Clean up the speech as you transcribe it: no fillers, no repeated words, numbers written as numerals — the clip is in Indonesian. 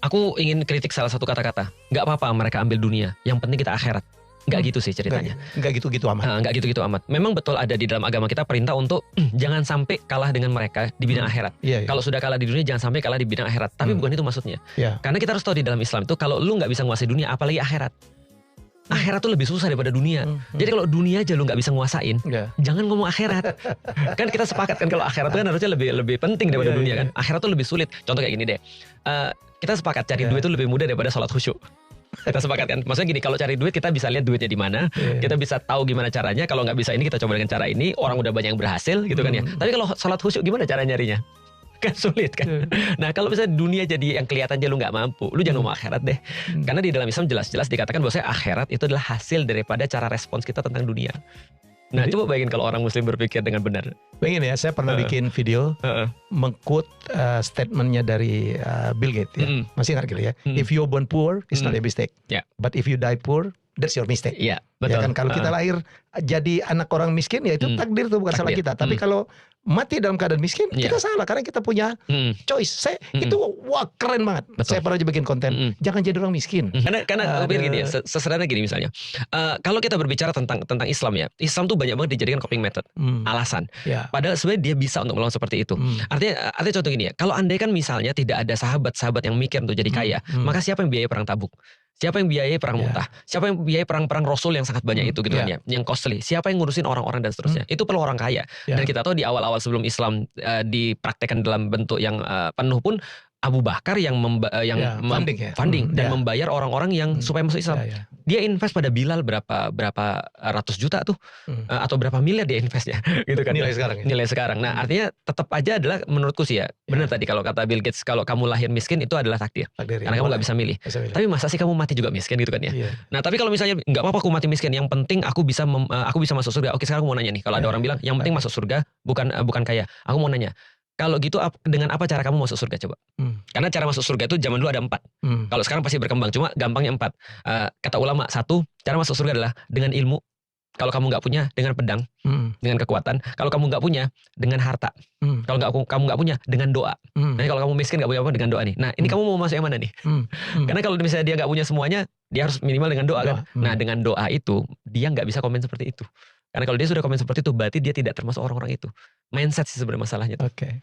aku ingin kritik salah satu kata-kata. Nggak apa-apa mereka ambil dunia, yang penting kita akhirat. Nggak gitu sih ceritanya. Nggak gitu-gitu amat. Nggak gitu-gitu amat. Memang betul ada di dalam agama kita perintah untuk jangan sampai kalah dengan mereka di bidang akhirat. Iya. Kalau sudah kalah di dunia jangan sampai kalah di bidang akhirat. Tapi bukan itu maksudnya. Iya. Karena kita harus tahu di dalam Islam itu kalau lu nggak bisa nguasai dunia, apalagi akhirat. Akhirat tuh lebih susah daripada dunia. Jadi kalau dunia aja lu nggak bisa nguasain, jangan ngomong akhirat. Kan kita sepakat kan kalau akhirat itu kan harusnya lebih penting daripada dunia kan. Akhirat tuh lebih sulit. Contoh kayak gini deh. Kita sepakat cari duit itu lebih mudah daripada sholat khusyuk. Kita sepakat kan. Maksudnya gini, kalau cari duit kita bisa lihat duitnya di mana, kita bisa tahu gimana caranya. Kalau nggak bisa ini kita coba dengan cara ini. Orang udah banyak yang berhasil gitu kan ya. Tapi kalau sholat khusyuk gimana cara nyarinya? Kan sulit kan. Nah kalau misalnya dunia jadi yang kelihatan aja lu nggak mampu, lu jangan ngomong akhirat deh. Karena di dalam Islam jelas-jelas dikatakan bahwa akhirat itu adalah hasil daripada cara respons kita tentang dunia. Nah coba bayangin kalau orang muslim berpikir dengan benar. Bayangin ya, saya pernah bikin video meng-quote statementnya dari Bill Gates ya. Masih ingat gitu ya. If you born poor, it's not a mistake. But if you die poor, that's your mistake. Iya, betul. Ya kan, kalau kita lahir jadi anak orang miskin ya itu takdir, itu bukan salah kita. Tapi kalau mati dalam keadaan miskin, kita salah karena kita punya choice. Itu wah keren banget. Betul. Saya pernah aja bikin konten, jangan jadi orang miskin. Karena gini ya, sesederhana gini misalnya. Kalau kita berbicara tentang Islam ya, Islam tuh banyak banget dijadikan coping method, alasan. Padahal sebenarnya dia bisa untuk melawan seperti itu. Artinya contoh gini ya, kalau andai kan misalnya tidak ada sahabat-sahabat yang mikir untuk jadi kaya, maka siapa yang biayai perang Tabuk? Siapa yang biayai perang Mu'tah? Siapa yang biayai perang-perang Rasul yang sangat banyak itu gitu kan ya, yang costly? Siapa yang ngurusin orang-orang dan seterusnya? Itu perlu orang kaya. Dan kita tahu di awal-awal sebelum Islam dipraktekkan dalam bentuk yang penuh pun, Abu Bakar yang funding dan membayar orang-orang yang supaya masuk Islam. Dia invest pada Bilal berapa ratus juta tuh, atau berapa miliar dia investnya, gitu kan? Nilai sekarang. Nah artinya tetap aja adalah menurutku sih ya, benar tadi kalau kata Bill Gates, kalau kamu lahir miskin itu adalah takdir karena kamu nggak bisa milih. Tapi masa sih kamu mati juga miskin gitu kan ya? Nah tapi kalau misalnya nggak apa-apa aku mati miskin, yang penting aku bisa masuk surga. Oke, sekarang aku mau nanya nih, kalau ada orang bilang yang penting masuk surga bukan kaya, aku mau nanya. Kalau gitu dengan apa cara kamu masuk surga coba? Karena cara masuk surga itu zaman dulu ada 4. Kalau sekarang pasti berkembang, cuma gampangnya 4. Kata ulama, 1, cara masuk surga adalah dengan ilmu. Kalau kamu nggak punya, dengan pedang, dengan kekuatan. Kalau kamu nggak punya, dengan harta. Kalau kamu nggak punya, dengan doa. Nah kalau kamu miskin nggak punya apa, dengan doa nih. Nah ini kamu mau masuk yang mana nih? Karena kalau misalnya dia nggak punya semuanya, dia harus minimal dengan doa kan. Nah dengan doa itu dia nggak bisa komen seperti itu. Karena kalau dia sudah komen seperti itu, berarti dia tidak termasuk orang-orang itu. Mindset sih sebenarnya masalahnya. Oke.